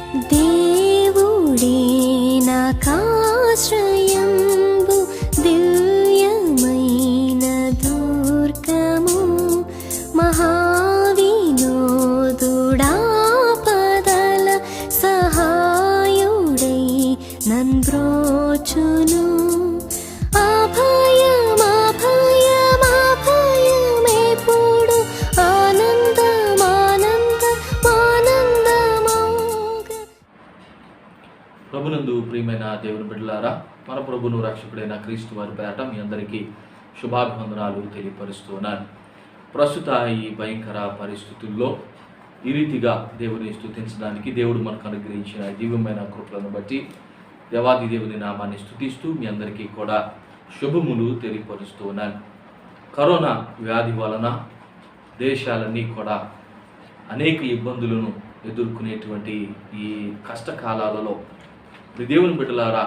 దేవుడే నాకాశ్రయంబు దివ్యమైన దుర్గము మహావినోదుడాపదల సహాయుడై నన్బ్రోచును ప్రభునందు ప్రియమైన దేవుని బిడ్డలారా, మన ప్రభును రక్షకుడైన క్రీస్తు వారి పేరట మీ అందరికీ శుభాభివందనాలు తెలియపరుస్తున్నాను. ప్రస్తుత ఈ భయంకర పరిస్థితుల్లో ఈ రీతిగా దేవుని స్తుతించడానికి దేవుడు మనకు అనుగ్రహించిన దివ్యమైన కృపలను బట్టి దేవాది దేవుని నామాన్ని స్తుతిస్తూ మీ అందరికీ కూడా శుభములు తెలియపరుస్తున్నాను. కరోనా వ్యాధి వలన దేశాలన్నీ కూడా అనేక ఇబ్బందులను ఎదుర్కొనేటువంటి ఈ కష్టకాలాలలో దేవుని బిడ్డలారా,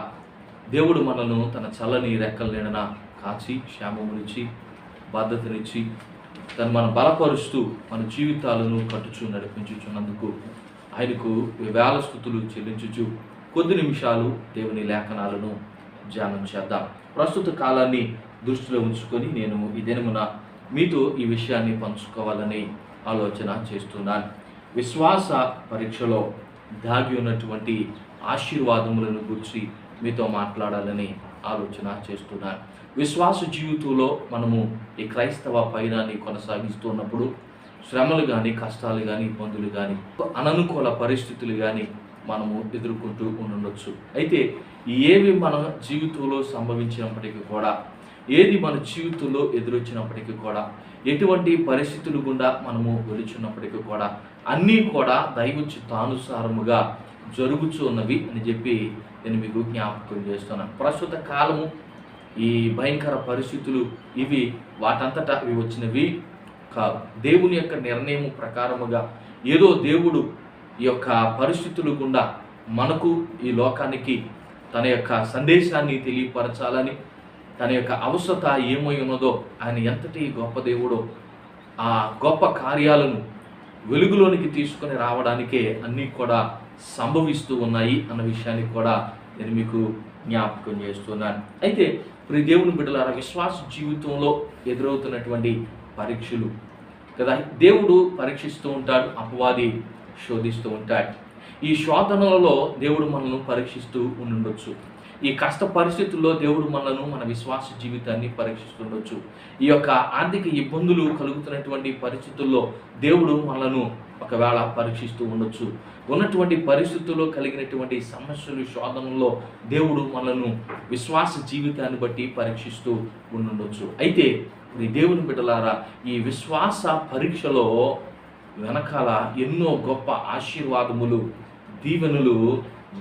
దేవుడు మనను తన చల్లని రెక్కల నీడన కాచి క్షేమమునిచ్చి బాధ్యతనిచ్చి మన బలపరుస్తూ మన జీవితాలను కట్టుచు నడిపించుచున్నందుకు ఆయనకు వేల స్తుతులు చెల్లించుచు కొద్ది నిమిషాలు దేవుని లేఖనాలను ధ్యానం చేద్దాం. ప్రస్తుత కాలాన్ని దృష్టిలో ఉంచుకొని నేను ఈ దినమున మీతో ఈ విషయాన్ని పంచుకోవాలని ఆలోచన చేస్తున్నాను. విశ్వాస పరీక్షలో దాగి ఉన్నటువంటి ఆశీర్వాదములను గురించి మీతో మాట్లాడాలని ఆలోచన చేస్తున్నాను. విశ్వాస జీవితంలో మనము ఈ క్రైస్తవ పయనాన్ని కొనసాగిస్తున్నప్పుడు శ్రమలు కానీ, కష్టాలు కానీ, ఇబ్బందులు కానీ, అననుకూల పరిస్థితులు కానీ మనము ఎదుర్కొంటూ ఉండొచ్చు. అయితే ఏవి మన జీవితంలో సంభవించినప్పటికీ కూడా, ఏది మన జీవితంలో ఎదురొచ్చినప్పటికీ కూడా, ఎటువంటి పరిస్థితులు గుండా మనము వెళుచున్నప్పటికీ కూడా అన్నీ కూడా దైవ చిత్తానుసారముగా జరుగుతూ ఉన్నవి అని చెప్పి నేను మీకు జ్ఞాపకం చేస్తున్నాను. ప్రస్తుత కాలము ఈ భయంకర పరిస్థితులు ఇవి వాటంతటా ఇవి వచ్చినవి కాదు. దేవుని యొక్క నిర్ణయం ప్రకారముగా ఏదో దేవుడు ఈ యొక్క పరిస్థితుల గుండా మనకు ఈ లోకానికి తన యొక్క సందేశాన్ని తెలియపరచాలని, తన యొక్క అవసరత ఏమై ఉన్నదో, ఆయన ఎంతటి గొప్ప దేవుడో ఆ గొప్ప కార్యాలను వెలుగులోనికి తీసుకొని రావడానికే అన్నీ కూడా సంభవిస్తూ ఉన్నాయి అన్న విషయాన్ని కూడా నేను మీకు జ్ఞాపకం చేస్తున్నాను. అయితే ప్రతి దేవుని బిడ్డలారా, విశ్వాస జీవితంలో ఎదురవుతున్నటువంటి పరీక్షలు కదా, దేవుడు పరీక్షిస్తూ ఉంటాడు, అపవాది శోధిస్తూ ఉంటాడు. ఈ శోధనలలో దేవుడు మనల్ని పరీక్షిస్తూ ఉండొచ్చు. ఈ కష్ట పరిస్థితుల్లో దేవుడు మనలను, మన విశ్వాస జీవితాన్ని పరీక్షిస్తుండొచ్చు. ఈ యొక్క ఆర్థిక ఇబ్బందులు కలుగుతున్నటువంటి పరిస్థితుల్లో దేవుడు మనలను ఒకవేళ పరీక్షిస్తూ ఉండొచ్చు. ఉన్నటువంటి పరిస్థితుల్లో కలిగినటువంటి సమస్యలు, శోధనలో దేవుడు మనలను విశ్వాస జీవితాన్ని బట్టి పరీక్షిస్తూ ఉండొచ్చు. అయితే ఈ దేవుని బిడ్డలారా, ఈ విశ్వాస పరీక్షలో వెనకాల ఎన్నో గొప్ప ఆశీర్వాదములు, దీవెనలు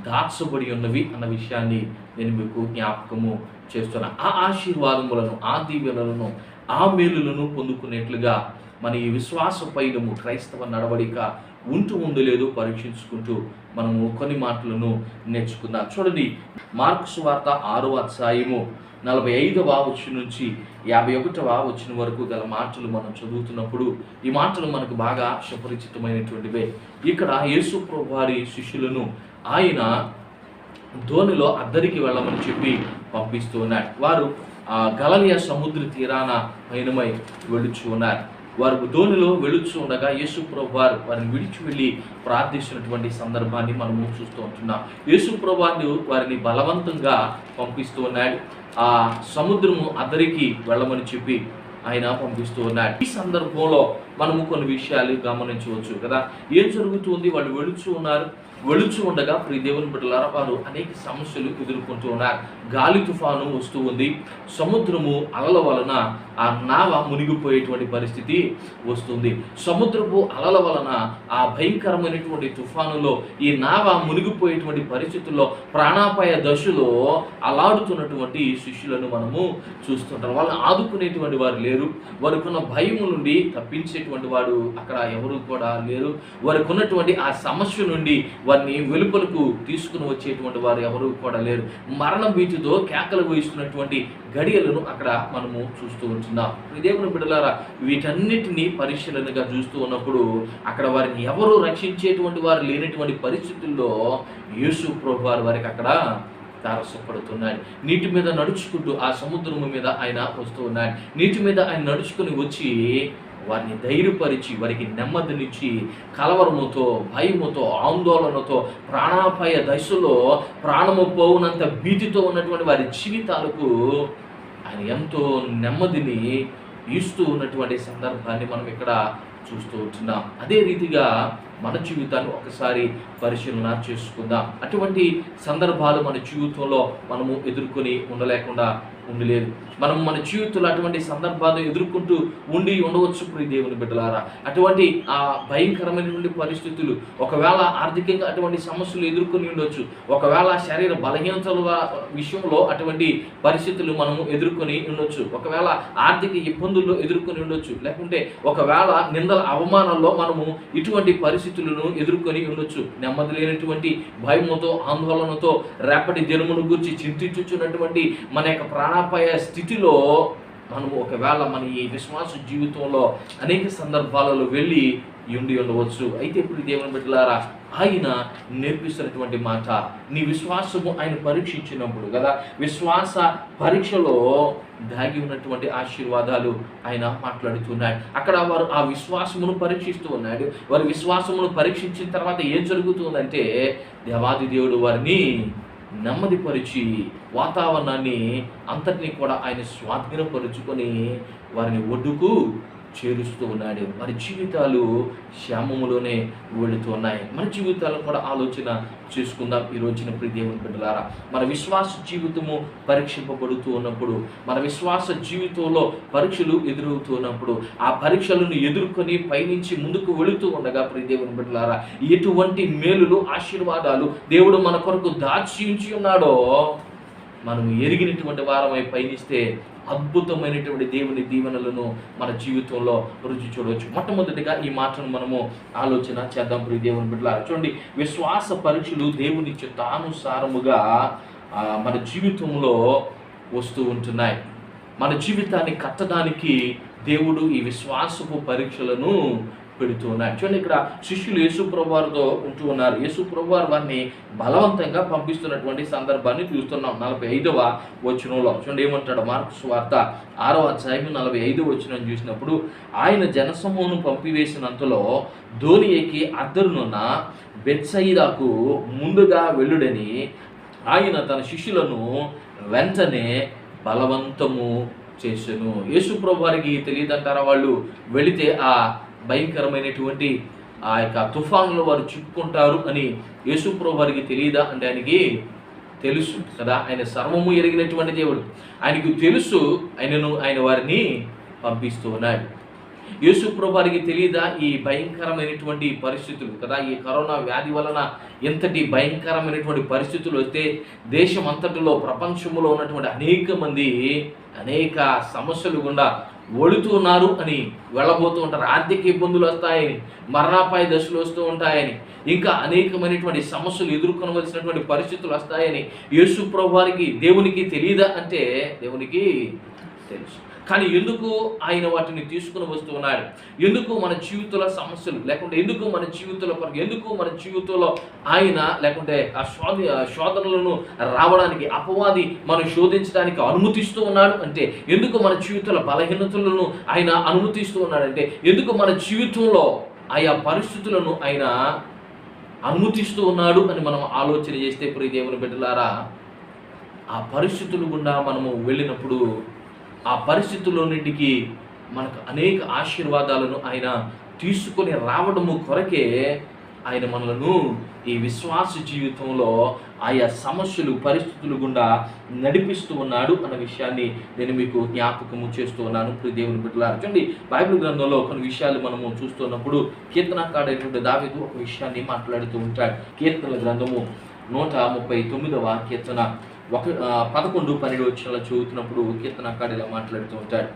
దాచబడి ఉన్నవి అన్న విషయాన్ని నేను మీకు జ్ఞాపకము చేస్తున్నా. ఆ ఆశీర్వాదములను, ఆ దీవెనలను, ఆ మేలులను పొందుకునేట్లుగా మన ఈ విశ్వాస పైనము క్రైస్తవ నడవడిక ఉండలేదు పరీక్షించుకుంటూ మనము కొన్ని మాటలను నేర్చుకుందాం. చూడండి, మార్కు సువార్త 6వ అధ్యాయము 45వ వచనం నుంచి 51వ వచనం వరకు గల మాటలు మనం చదువుతున్నప్పుడు ఈ మాటలు మనకు బాగా సుపరిచితమైనటువంటివే. ఇక్కడ యేసు ప్రభువు వారి శిష్యులను ఆయన ధోనిలో అద్దరికి వెళ్ళమని చెప్పి పంపిస్తూ ఉన్నారు. వారు గలిలయ సముద్ర తీరాన పయనమై వెళుచు ఉన్నారు. వారు ధోనిలో వెళుచు ఉండగా యేసు ప్రభువు వారు వారిని విడిచి వెళ్ళి ప్రార్థిస్తున్నటువంటి సందర్భాన్ని మనము చూస్తూ ఉంటున్నాం. యేసు ప్రభువు వారిని బలవంతంగా పంపిస్తూ ఉన్నాడు. ఆ సముద్రము అద్దరికి వెళ్ళమని చెప్పి ఆయన పంపిస్తూ ఉన్నాడు. ఈ సందర్భంలో మనము కొన్ని విషయాలు గమనించవచ్చు కదా. ఏం జరుగుతుంది? వాళ్ళు వెళుచు ఉండగా ప్రియ దేవుని బిడ్డలారా, వారు అనేక సమస్యలు ఎదుర్కొంటూ ఉన్నారు. గాలి తుఫాను వస్తూ ఉంది. సముద్రము అలల వలన ఆ నావ మునిగిపోయేటువంటి పరిస్థితి వస్తుంది. సముద్రపు అలల వలన ఆ భయంకరమైనటువంటి తుఫానులో ఈ నావ మునిగిపోయేటువంటి పరిస్థితుల్లో ప్రాణాపాయ దశలో అలాడుతున్నటువంటి శిష్యులను మనము చూస్తుంటాం. వాళ్ళని ఆదుకునేటువంటి వారు లేరు. వారికున్న భయం నుండి తప్పించేటువంటి రక్షించేటువంటి వాడు అక్కడ ఎవరు కూడా లేరు. వారికి ఉన్నటువంటి ఆ సమస్య నుండి వారిని వెలుపలకు తీసుకుని వచ్చేటువంటి వారు ఎవరు కూడా లేరు. మరణ భీతితో కేకలు వేస్తున్నటువంటి గడియలను అక్కడ మనము చూస్తూ ఉంటున్నాం. దేవుని బిడ్డలారా, వీటన్నిటిని పరిశీలనగా చూస్తూ ఉన్నప్పుడు అక్కడ వారిని ఎవరు రక్షించేటువంటి వారు లేనటువంటి పరిస్థితుల్లో యేసు ప్రభువారు వారికి అక్కడ తారసపడుతున్నాడు. నీటి మీద నడుచుకుంటూ ఆ సముద్రము మీద ఆయన వస్తూ ఉన్నాడు. నీటి మీద ఆయన నడుచుకుని వచ్చి వారిని ధైర్యపరిచి వారికి నెమ్మదినిచ్చి కలవరముతో, భయముతో, ఆందోళనతో, ప్రాణాపాయ దశలో ప్రాణము పోవునంత భీతితో ఉన్నటువంటి వారి జీవితాలకు ఆయన ఎంతో నెమ్మదిని ఇస్తూ ఉన్నటువంటి సందర్భాన్ని మనం ఇక్కడ చూస్తూ ఉంటున్నాం. అదే రీతిగా మన జీవితాన్ని ఒకసారి పరిశీలన చేసుకుందాం. అటువంటి సందర్భాలు మన జీవితంలో మనము ఎదుర్కొని ఉండలేకుండా ఉండలేదు. మనం మన జీవితంలో అటువంటి సందర్భాలు ఎదుర్కొంటూ ఉండవచ్చు ప్రియ దేవుని బిడ్డలారా. అటువంటి ఆ భయంకరమైనటువంటి పరిస్థితులు, ఒకవేళ ఆర్థికంగా అటువంటి సమస్యలు ఎదుర్కొని ఉండొచ్చు, ఒకవేళ శరీర బలహీనతల విషయంలో అటువంటి పరిస్థితులు మనము ఎదుర్కొని ఉండొచ్చు, ఒకవేళ ఆర్థిక ఇబ్బందుల్లో ఎదుర్కొని ఉండొచ్చు, లేకుంటే ఒకవేళ నిందల అవమానాల్లో మనము ఇటువంటి పరిస్థితులను ఎదుర్కొని ఉండొచ్చు. నెమ్మది లేనటువంటి భయముతో, ఆందోళనతో, రేపటి దినమును గురించి చింతించుచున్నటువంటి మన యొక్క ప్రాణాపాయ స్థితిలో మనము ఒకవేళ మన ఈ విశ్వాస జీవితంలో అనేక సందర్భాలలో వెళ్ళి ఉండవచ్చు. అయితే ఇప్పుడు దేవుని బిడ్డలారా, ఆయన నేర్పిస్తున్నటువంటి మాట, నీ విశ్వాసము ఆయన పరీక్షించినప్పుడు కదా, విశ్వాస పరీక్షలో దాగి ఉన్నటువంటి ఆశీర్వాదాలు ఆయన మాట్లాడుతున్నాడు. అక్కడ వారు ఆ విశ్వాసమును పరీక్షిస్తూ ఉన్నాడు. వారి విశ్వాసమును పరీక్షించిన తర్వాత ఏం జరుగుతుందంటే, దేవాది దేవుడు వారిని నెమ్మదిపరిచి వాతావరణాన్ని అంతటినీ కూడా ఆయన స్వాధీనపరుచుకొని వారిని ఒడ్డుకు చేరుస్తూ ఉన్నాడు. వారి జీవితాలు క్షేమములోనే వెళుతూ ఉన్నాయి. మన జీవితాలను కూడా ఆలోచన చేసుకుందాం ఈ రోజున ప్రియ దేవుని బిడ్డలారా. మన విశ్వాస జీవితము పరీక్షింపబడుతూ ఉన్నప్పుడు, మన విశ్వాస జీవితంలో పరీక్షలు ఎదురవుతూ ఉన్నప్పుడు, ఆ పరీక్షలను ఎదుర్కొని పైనుంచి ముందుకు వెళుతూ ఉండగా ప్రియ దేవుని బిడ్డలారా, ఎటువంటి మేలులు, ఆశీర్వాదాలు దేవుడు మన కొరకు దాచి ఉంచి ఉన్నాడో మనం ఎరిగినటువంటి వారమై పయనిస్తే అద్భుతమైనటువంటి దేవుని దీవెనలను మన జీవితంలో రుచి చూడవచ్చు. మొట్టమొదటిగా ఈ మాటను మనము ఆలోచన చేద్దాం ప్రియ దేవుని బిడ్డలారా. చూడండి, విశ్వాస పరీక్షలు దేవుని చిత్తానుసారముగా మన జీవితంలో వస్తూ ఉంటున్నాయి. మన జీవితాన్ని కట్టడానికి దేవుడు ఈ విశ్వాసపు పరీక్షలను పెడుతూ ఉన్నాయి. చూడండి, ఇక్కడ శిష్యులు యేసు ప్రభువారితో ఉంటూ ఉన్నారు. యేసు ప్రభువారు వారిని బలవంతంగా పంపిస్తున్నటువంటి సందర్భాన్ని చూస్తున్నాం. 45వ వచనంలో చూడండి ఏమంటాడు. మార్కు సువార్త 6వ అధ్యాయం 45వ వచనం చూసినప్పుడు, ఆయన జనసమూహను పంపివేసినంతలో ధోని ఎక్కి అద్దరునున్న బెత్సయిదాకు ముందుగా వెళ్ళుడని ఆయన తన శిష్యులను వెంటనే బలవంతము చేసెను. యేసు ప్రభువారికి తెలియదంటారా వాళ్ళు వెళితే ఆ భయంకరమైనటువంటి ఆ యొక్క తుఫానులో వారు చిక్కుకుంటారు అని యేసు ప్రభువారికి తెలియదా అంటే ఆయనకి తెలుసు కదా. ఆయన సర్వము ఎరిగినటువంటి దేవుడు, ఆయనకు తెలుసు. ఆయన వారిని పంపిస్తూ ఉన్నాడు. యేసు ప్రభువారికి తెలియదా ఈ భయంకరమైనటువంటి పరిస్థితులు కదా, ఈ కరోనా వ్యాధి వలన ఎంతటి భయంకరమైనటువంటి పరిస్థితులు వస్తే దేశం అంతటిలో, ప్రపంచంలో ఉన్నటువంటి అనేక మంది అనేక సమస్యలు గుండా ఒడుతున్నారు అని వెళ్ళబోతూ ఉంటారు. ఆర్థిక ఇబ్బందులు వస్తాయని, మరణాపాయ దశలు వస్తూ ఉంటాయని, ఇంకా అనేకమైనటువంటి సమస్యలు ఎదుర్కొనవలసినటువంటి పరిస్థితులు వస్తాయని యేసు ప్రభువారికి దేవునికి తెలియదా అంటే దేవునికి తెలుసు. కానీ ఎందుకు ఆయన వాటిని తీసుకుని వస్తూ ఉన్నాడు? ఎందుకు మన జీవితంలో సమస్యలు, లేకుంటే ఎందుకు మన జీవితంలో ఎందుకు మన జీవితంలో ఆయన లేకుంటే ఆ శోధనలను రావడానికి, అపవాది మనం శోధించడానికి అనుమతిస్తూ ఉన్నాడు అంటే, ఎందుకు మన జీవితంలో బలహీనతలను ఆయన అనుమతిస్తూ ఉన్నాడంటే, ఎందుకు మన జీవితంలో ఆయా పరిస్థితులను ఆయన అనుమతిస్తూ ఉన్నాడు అని మనం ఆలోచన చేస్తే ప్రియ దేవుని బిడ్డలారా, ఆ పరిస్థితులు గుండా మనము వెళ్ళినప్పుడు ఆ పరిస్థితుల్లోన్నింటికి మనకు అనేక ఆశీర్వాదాలను ఆయన తీసుకొని రావడము కొరకే ఆయన మనలను ఈ విశ్వాస జీవితంలో ఆయా సమస్యలు, పరిస్థితులు గుండా నడిపిస్తూ ఉన్నాడు అన్న విషయాన్ని నేను మీకు జ్ఞాపకము చేస్తూ ఉన్నాను ప్రియ దేవుని బిడ్డలారా. చూడండి, బైబిల్ గ్రంథంలో కొన్ని విషయాలు మనము చూస్తున్నప్పుడు కీర్తనకారుడైనటువంటి దావీదు ఒక విషయాన్ని మాట్లాడుతూ ఉంటాడు. కీర్తనల గ్రంథము 139వ కీర్తన 11-12 వచనాలు చదువుతున్నప్పుడు కీర్తనకారుడు ఇలా మాట్లాడుతూ ఉంటాడు.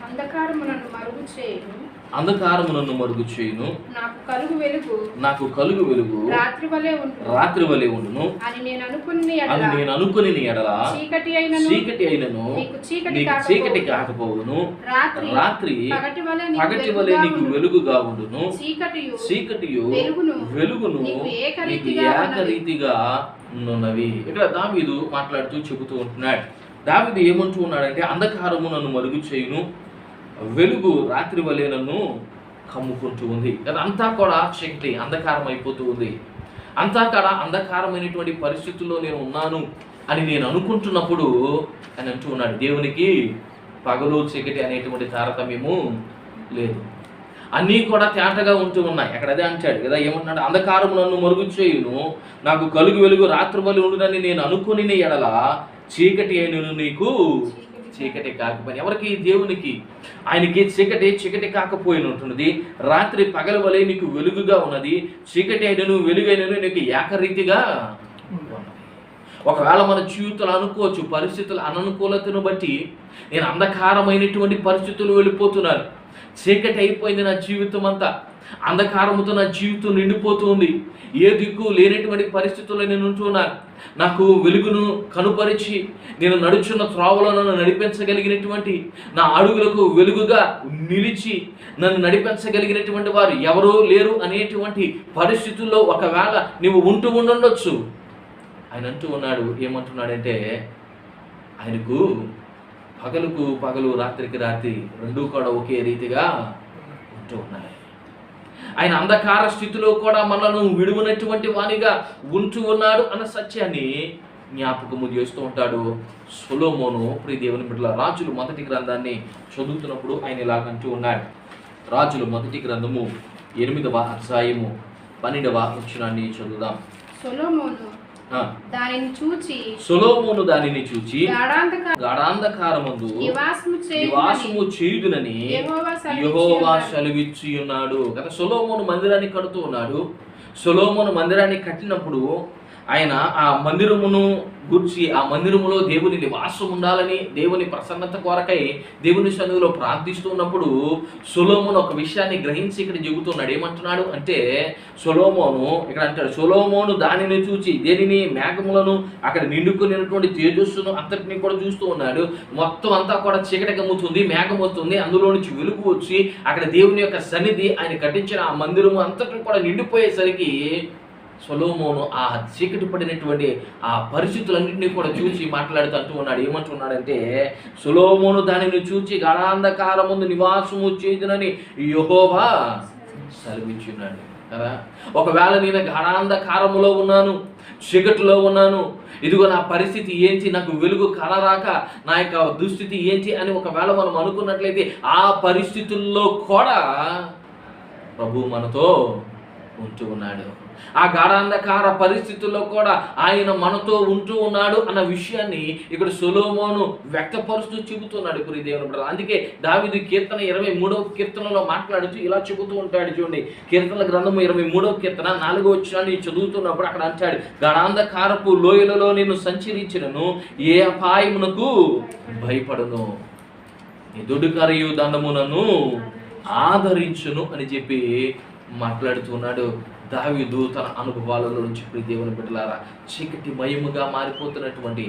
అంధకారములను మరుగు చేయను, అంధకారము నన్ను మరుగు చేయును, నాకు కలుగు వెలుగు నాకు కలుగు వెలుగు రాత్రి వలె ఉండును రాత్రి వలె ఉండును అని నేను అనుకుని అని నేను అనుకుని ఎడల చీకటి అయినను నీకు చీకటి చీకటి కాకపోవును, రాత్రి పగటి వలె నీకు వెలుగుగా ఉండును, చీకటియు వెలుగును నీకు ఏకరీతిగా ఉన్నవి. ఇక్కడ దావీదు మాట్లాడుతూ చెబుతూ ఉంటున్నాడు. దావీదు ఏమంటూ ఉన్నాడంటే, అంధకారము నన్ను మరుగు చేయును, వెలుగు రాత్రి వలె నన్ను కమ్ముకుంటూ ఉంది. అంతా కూడా చీకటి అంధకారం అయిపోతూ ఉంది. అంతా కూడా అంధకారమైనటువంటి పరిస్థితుల్లో నేను ఉన్నాను అని నేను అనుకుంటున్నప్పుడు అని అంటూ ఉన్నాడు, దేవునికి పగలు చీకటి అనేటువంటి తారతమ్యము లేదు, అన్నీ కూడా తేటగా ఉంటూ ఉన్నాయి. అక్కడ అదే అంటాడు కదా, ఏమన్నాడు, అంధకారము నన్ను మరుగు చేయును, నాకు కలుగు వెలుగు రాత్రి వలె ఉండునని నేను అనుకుని ఎడల చీకటి అయినను నీకు చీకటి కాకపోయిన. ఎవరికి? దేవునికి. ఆయనకి చీకటి కాకపోయిన ఉంటున్నది, రాత్రి పగల వలె నీకు వెలుగుగా ఉన్నది, చీకటి అయినను వెలుగైనను నీకు ఏకరీతిగా ఉన్నది. ఒకవేళ మన జీవితాలు అనుకోవచ్చు, పరిస్థితుల అననుకూలతను బట్టి నేను అంధకారమైనటువంటి పరిస్థితులు వెళ్ళిపోతున్నాను, చీకటి అయిపోయింది నా జీవితం అంతా, అంధకారముతో నా జీవితం నిండిపోతూ ఉంది, ఏ దిక్కు లేనటువంటి పరిస్థితుల్లో నేను ఉంటున్నాను, నాకు వెలుగును కనుపరిచి నేను నడుచున్న త్రోవలో నన్ను నడిపించగలిగినటువంటి, నా అడుగులకు వెలుగుగా నిలిచి నన్ను నడిపించగలిగినటువంటి వారు ఎవరూ లేరు అనేటువంటి పరిస్థితుల్లో ఒకవేళ నీవు ఉంటూ ఉండొచ్చు. ఆయన అంటూ ఉన్నాడు, ఏమంటున్నాడంటే, ఆయనకు పగలుకు పగలు రాత్రికి రాత్రి రెండూ కూడా ఒకే రీతిగా ఉంటూ ఉన్నాయి. ఆయన అంధకార స్థితిలో కూడా మనను విడువనటువంటి వానిగా ఉంటూ ఉన్నాడు అన్న సత్యాన్ని జ్ఞాపకము చేస్తూ ఉంటాడు సొలొమోను. ప్రియ దేవుని బిడ్డల, రాజులు మొదటి గ్రంథాన్ని చదువుతున్నప్పుడు ఆయన ఇలాగంటూ ఉన్నాడు. రాజులు మొదటి గ్రంథము 8వ అధ్యాయము 12వ వచనాన్ని చదువుదాం. సొలొమోను దానిని చూచి గాఢాంధకారమందు నివాసము చేయుదునని యెహోవా సెలవిచ్చి ఉన్నాడు కదా. సొలొమోను మందిరాన్ని కడుతూ ఉన్నాడు. సొలొమోను మందిరాన్ని కట్టినప్పుడు ఆయన ఆ మందిరమును గురించి, ఆ మందిరములో దేవుని నివాసం ఉండాలని, దేవుని ప్రసన్నత కొరకై దేవుని సన్నిధిలో ప్రార్థిస్తూ ఉన్నప్పుడు సొలొమోను ఒక విషయాన్ని గ్రహించి ఇక్కడ చెబుతున్నాడు. ఏమంటున్నాడు అంటే, సొలొమోను ఇక్కడ అంటాడు, సొలొమోను దానిని చూచి, దేనిని? మేఘములను, అక్కడ నిండుకునేటువంటి తేజస్సును అంతటిని కూడా చూస్తూ ఉన్నాడు. మొత్తం అంతా కూడా చీకటి గమ్ముతుంది, మేఘం వస్తుంది, అందులో నుంచి వెలుగు వచ్చి అక్కడ దేవుని యొక్క సన్నిధి, ఆయన కట్టించిన ఆ మందిరము అంతటిని కూడా నిండిపోయేసరికి సొలొమోను ఆ చీకటి పడినటువంటి ఆ పరిస్థితులన్నింటినీ కూడా చూసి మాట్లాడుతూ అంటూ ఉన్నాడు. ఏమంటున్నాడంటే, సొలొమోను దానిని చూచి గాఢాంధకారమందు నివాసము చేయుదునని యెహోవా సెలవిచ్చున్నాడు కదా. ఒకవేళ నేను గాఢాంధకారములో ఉన్నాను, చీకటిలో ఉన్నాను, ఇదిగో నా పరిస్థితి ఏంటి, నాకు వెలుగు కలరాక నా యొక్క దుస్థితి ఏంటి అని ఒకవేళ మనం అనుకున్నట్లయితే, ఆ పరిస్థితుల్లో కూడా ప్రభు మనతో ఉంటూ ఉన్నాడు. ఆ గాఢాంధకార పరిస్థితుల్లో కూడా ఆయన మనతో ఉంటూ ఉన్నాడు అన్న విషయాన్ని ఇక్కడ సొలొమోను వ్యక్తపరుస్తూ చెబుతున్నాడు. ఇప్పుడు దేవుని బిడ్డలారా, అందుకే దావీదు కీర్తన 23వ కీర్తనలో మాట్లాడుతూ ఇలా చెబుతూ ఉంటాడు. చూడండి, కీర్తనల గ్రంథము 23వ కీర్తన 4వ వచనాన్ని చదువుతున్నప్పుడు అక్కడ అంటాడు, గాఢాంధకారపు లోయలలో నేను సంచరించినను ఏ అపాయమునకు భయపడను, ఎదుడుకరియు దండమునను ఆదరించును అని చెప్పి మాట్లాడుతున్నాడు దావీదు తన అనుభవాలలో నుంచి. దేవుని బిడ్డలారా, చీకటి మయముగా మారిపోతున్నటువంటి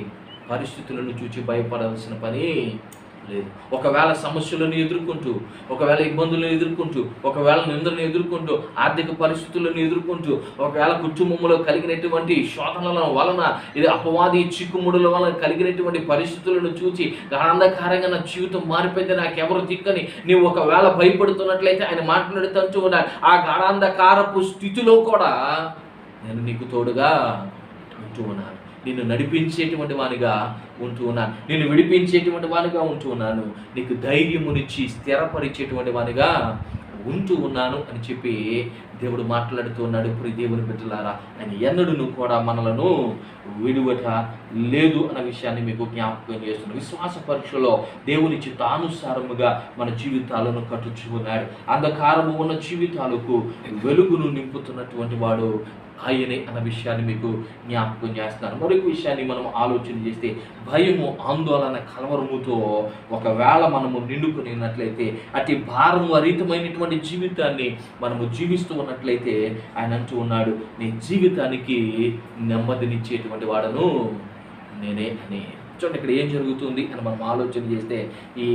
పరిస్థితులను చూచి భయపడాల్సిన పని లేదు. ఒకవేళ సమస్యలను ఎదుర్కొంటూ, ఒకవేళ ఇబ్బందులను ఎదుర్కొంటూ, ఒకవేళ నిందలను ఎదుర్కొంటూ, ఆర్థిక పరిస్థితులను ఎదుర్కొంటూ, ఒకవేళ కుటుంబంలో కలిగినటువంటి శోధనల వలన, ఇది అపవాది చిక్కుముడుల వలన కలిగినటువంటి పరిస్థితులను చూచి గాఢాంధకారంగా నా జీవితం మారిపోయింది, నాకెవరు దిక్కని నీవు ఒకవేళ భయపడుతున్నట్లయితే ఆయన మాట్లాడుతూ ఉన్నాడు, ఆ గాఢాంధకారపు స్థితిలో కూడా నేను నీకు తోడుగా ఉంటూ ఉన్నాను, నిన్ను నడిపించేటువంటి వానిగా ఉంటూ ఉన్నాను, నిన్ను విడిపించేటువంటి వానిగా ఉంటూ ఉన్నాను, నీకు ధైర్యమునిచ్చి స్థిరపరిచేటువంటి వానిగా ఉంటూ ఉన్నాను అని చెప్పి దేవుడు మాట్లాడుతూ ఉన్నాడు. ఇప్పుడు దేవుని బిడ్డలారా, ఆయన ఎన్నడూ కూడా మనలను విడువట లేదు అన్న విషయాన్ని మీకు జ్ఞాపకం చేస్తున్నాడు. విశ్వాస పరీక్షలో దేవుని చిత్తానుసారముగా మన జీవితాలను కట్టుచున్నాడు. అంధకారము ఉన్న జీవితాలకు వెలుగును నింపుతున్నటువంటి వాడు ఆయనే అన్న విషయాన్ని మీకు జ్ఞాపకం చేస్తున్నాను. మరొక విషయాన్ని మనం ఆలోచన చేస్తే, భయము, ఆందోళన, కలవరముతో ఒకవేళ మనము నిండుకుని ఉన్నట్లయితే, అతి భారము రహితమైనటువంటి జీవితాన్ని మనము జీవిస్తూ ఉన్నట్లయితే, ఆయన అంటూ ఉన్నాడు, నీ జీవితానికి నెమ్మదినిచ్చేటువంటి వాడను నేనే అని. చూడండి ఇక్కడ ఏం జరుగుతుంది అని మనం ఆలోచన చేస్తే, ఈ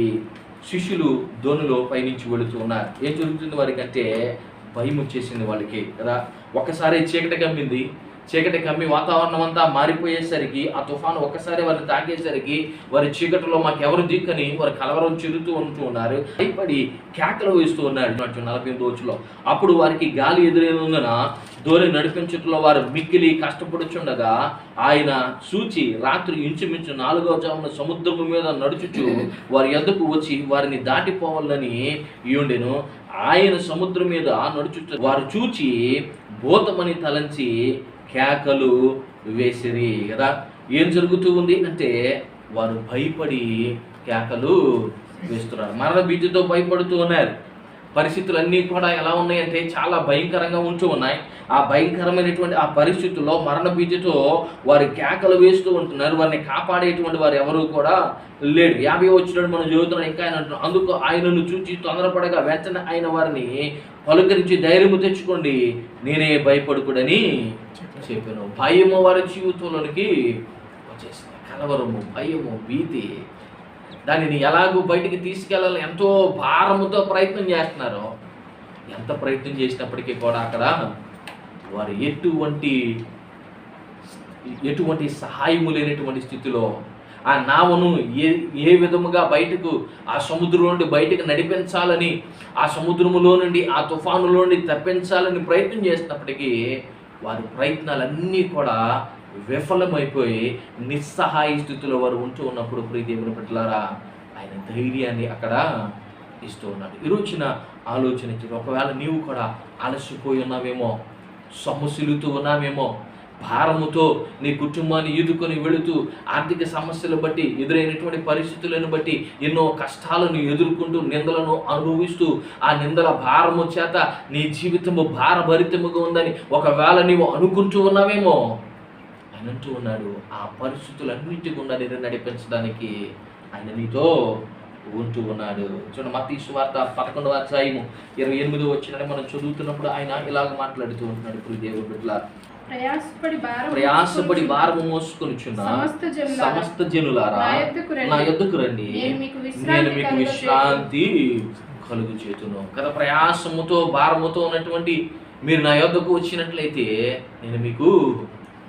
శిష్యులు ధోనిలో పయనించి వెళుతూ ఉన్నారు. ఏం జరుగుతుంది వారికి అంటే, భయం వచ్చేసింది వాళ్ళకి కదా. ఒక్కసారి చీకటి కమ్మి వాతావరణం అంతా మారిపోయేసరికి, ఆ తుఫాను ఒక్కసారి వారిని తాకేసరికి, వారి చీకటిలో మాకెవరు దిక్కని వారు కలవరం చెందుతూ ఉంటూ ఉన్నారు. భయపడి కేకలు వేస్తూ ఉన్నారు 48 అప్పుడు వారికి గాలి ఎదురైనందున ధోని నడిపించట్లో వారు మిక్కిలి కష్టపడుచుండగా, ఆయన చూచి రాత్రి ఇంచుమించు 4వ జామున సముద్రము మీద నడుచుచు వారి యొద్దకు వచ్చి వారిని దాటిపోవాలని ఉండెను. ఆయన సముద్రం మీద నడుచుచు వారు చూచి భూతమని తలంచి కేకలు వేసిరి కదా. ఏం జరుగుతూ ఉంది అంటే, వారు భయపడి కేకలు వేస్తున్నారు. మరణ భీతితో భయపడుతూ ఉన్నారు. పరిస్థితులన్నీ కూడా ఎలా ఉన్నాయంటే చాలా భయంకరంగా ఉంటూ ఉన్నాయి. ఆ భయంకరమైనటువంటి ఆ పరిస్థితుల్లో మరణ భీతితో వారి కేకలు వేస్తూ ఉంటున్నారు. వారిని కాపాడేటువంటి వారు ఎవరు కూడా లేడు. 50 వచ్చినాడు మనం చదువుతున్నాం. ఇంకా ఆయన అంటున్నాడు, అందుకు ఆయనను చూచి తొందరపడగా వెంటనే ఆయన వారిని పలుకరించి ధైర్యము తెచ్చుకోండి, నేనే భయపడుకుడని చెప్పాను. భయము వారి జీవితంలోనికి వచ్చేసింది. కలవరము, భయము, భీతి, దానిని ఎలాగో బయటికి తీసుకెళ్ళాలి ఎంతో భారముతో ప్రయత్నం చేస్తున్నారు. ఎంత ప్రయత్నం చేసినప్పటికీ కూడా అక్కడ వారు ఎటువంటి సహాయము లేనటువంటి స్థితిలో ఆ నావను ఏ విధముగా బయటకు ఆ సముద్రంలో నుండి బయటకు నడిపించాలని, ఆ సముద్రములో నుండి ఆ తుఫానులో నుండి తప్పించాలని ప్రయత్నం చేసినప్పటికీ వారి ప్రయత్నాలన్నీ కూడా విఫలమైపోయి నిస్సహాయ స్థితిలో వారు ఉంటూ ఉన్నప్పుడు, ప్రియ దేవుని బిడ్డలారా, ఆయన ధైర్యాన్ని అక్కడ ఇస్తూ ఉన్నాడు. ఈరోజున ఆలోచన, ఒకవేళ నీవు కూడా అలసిపోయి ఉన్నావేమో, సమస్యలుతూ ఉన్నావేమో, భారముతో నీ కుటుంబాన్ని ఈదుకొని వెళుతూ ఆర్థిక సమస్యలు బట్టి, ఎదురైనటువంటి పరిస్థితులను బట్టి ఎన్నో కష్టాలను ఎదుర్కొంటూ నిందలను అనుభవిస్తూ ఆ నిందల భారము చేత నీ జీవితము భారభరితముగా ఉందని ఒకవేళ నీవు అనుకుంటూ ఉన్నావేమో, ఆయన అంటూ ఉన్నాడు, ఆ పరిస్థితులన్నింటి గుండా నేను నడిపించడానికి ఆయన నీతో ఉంటూ ఉన్నాడు. చూడండి, మత్తయి సువార్త 11వ అధ్యాయము 28వ వచనాన్ని మనం చదువుతున్నప్పుడు ఆయన ఇలాగ మాట్లాడుతూ ఉంటున్నాడు. ప్రియ దేవుని బిడ్డలారా, ప్రయాసపడి భారము మోసుకొనుచున్న సమస్త జనులారా నా యొద్దకు రండి, నేను మీకు విశ్రాంతి కలుగు చేతును కదా. ప్రయాసముతో భారముతో ఉన్నటువంటి మీరు నా యొద్దకు వచ్చినట్లయితే నేను మీకు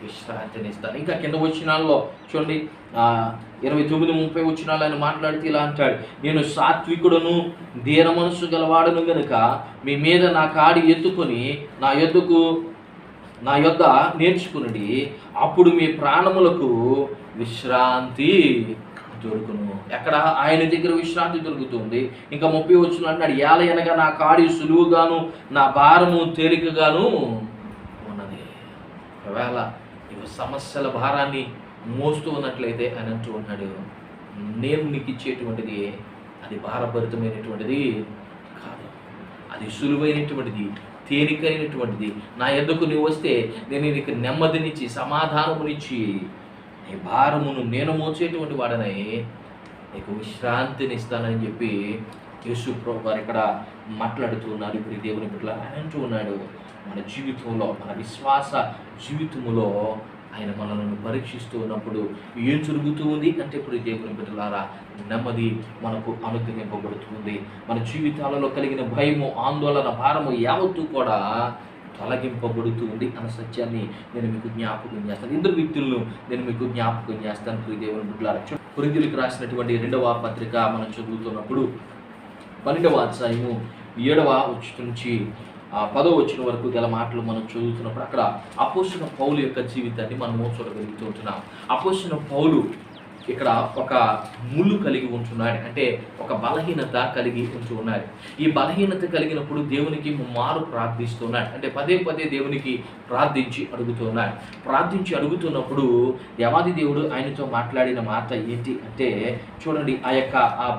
విశ్రాంతిని ఇస్తాను. ఇంకా కింద వచనాల్లో చూడండి, 29-30 వచనాలు ఆయన మాట్లాడితే ఇలా అంటాడు, నేను సాత్వికుడును దీన మనస్సు గలవాడను గనుక మీ మీద నా కాడి ఎత్తుకొని నా యొద్ద నేర్చుకునండి, అప్పుడు మీ ప్రాణములకు విశ్రాంతి దొరుకును. ఎక్కడ? ఆయన దగ్గర విశ్రాంతి దొరుకుతుంది. ఇంకా 30 వచనం అంటున్నాడు, ఏలయనగా నా కాడి సులువుగాను నా భారము తేలికగాను ఉన్నది. ఒకవేళ నీవు సమస్యల భారాన్ని మోస్తూ ఉన్నట్లయితే ఆయన అంటూ ఉన్నాడు, నేను నీకు ఇచ్చేటువంటిది అది భారభరితమైనటువంటిది కాదు, అది సులువైనటువంటిది, తేలికైనటువంటిది. నా యొద్దకు నువ్వు వస్తే నేను నీకు నెమ్మదినిచ్చి సమాధానమునిచ్చి నీ భారమును నేను మోసేటువంటి వాడనై నీకు విశ్రాంతిని ఇస్తానని చెప్పి యేసు ప్రభువు వారు ఇక్కడ మాట్లాడుతూ ఉన్నారు. ఇప్పుడు దేవుని బిడ్డలారా, ఆయన అంటూ ఉన్నాడు, మన జీవితంలో, మన విశ్వాస జీవితంలో ఆయన మనల్ని పరీక్షిస్తూ ఉన్నప్పుడు ఏం జరుగుతూ ఉంది అంటే, ఇప్పుడు దేవుని బిడ్డలారా, నెమ్మది మనకు అనుగ్రహింపబడుతుంది. మన జీవితాలలో కలిగిన భయము, ఆందోళన, భారము యావత్తు కూడా తొలగింపబడుతూ ఉంది అన్న సత్యాన్ని నేను మీకు జ్ఞాపకం చేస్తాను. 2 వ్యక్తులను నేను మీకు జ్ఞాపకం చేస్తాను. ప్రియ దేవుని బిడ్డలారా, కొరింథీయులకు రాసినటువంటి 2వ పత్రిక మనం చదువుతున్నప్పుడు 12వ అధ్యాయము 7వ వచనం నుంచి 10వ వచనం వరకు గల మాటలు మనం చదువుతున్నప్పుడు అక్కడ అపోస్తలుడైన పౌలు యొక్క జీవితాన్ని మనం చూడగలుగుతూ ఉంటున్నాం. అపోస్తలుడైన పౌలు ఇక్కడ ఒక ముళ్ళు కలిగి ఉంటున్నాడు, అంటే ఒక బలహీనత కలిగి ఉంటూ ఉన్నాడు. ఈ బలహీనత కలిగినప్పుడు దేవునికి మారు ప్రార్థిస్తున్నాడు, అంటే పదే దేవునికి ప్రార్థించి అడుగుతున్నప్పుడు దేవాది దేవుడు ఆయనతో మాట్లాడిన మాట ఏంటి అంటే, చూడండి, ఆ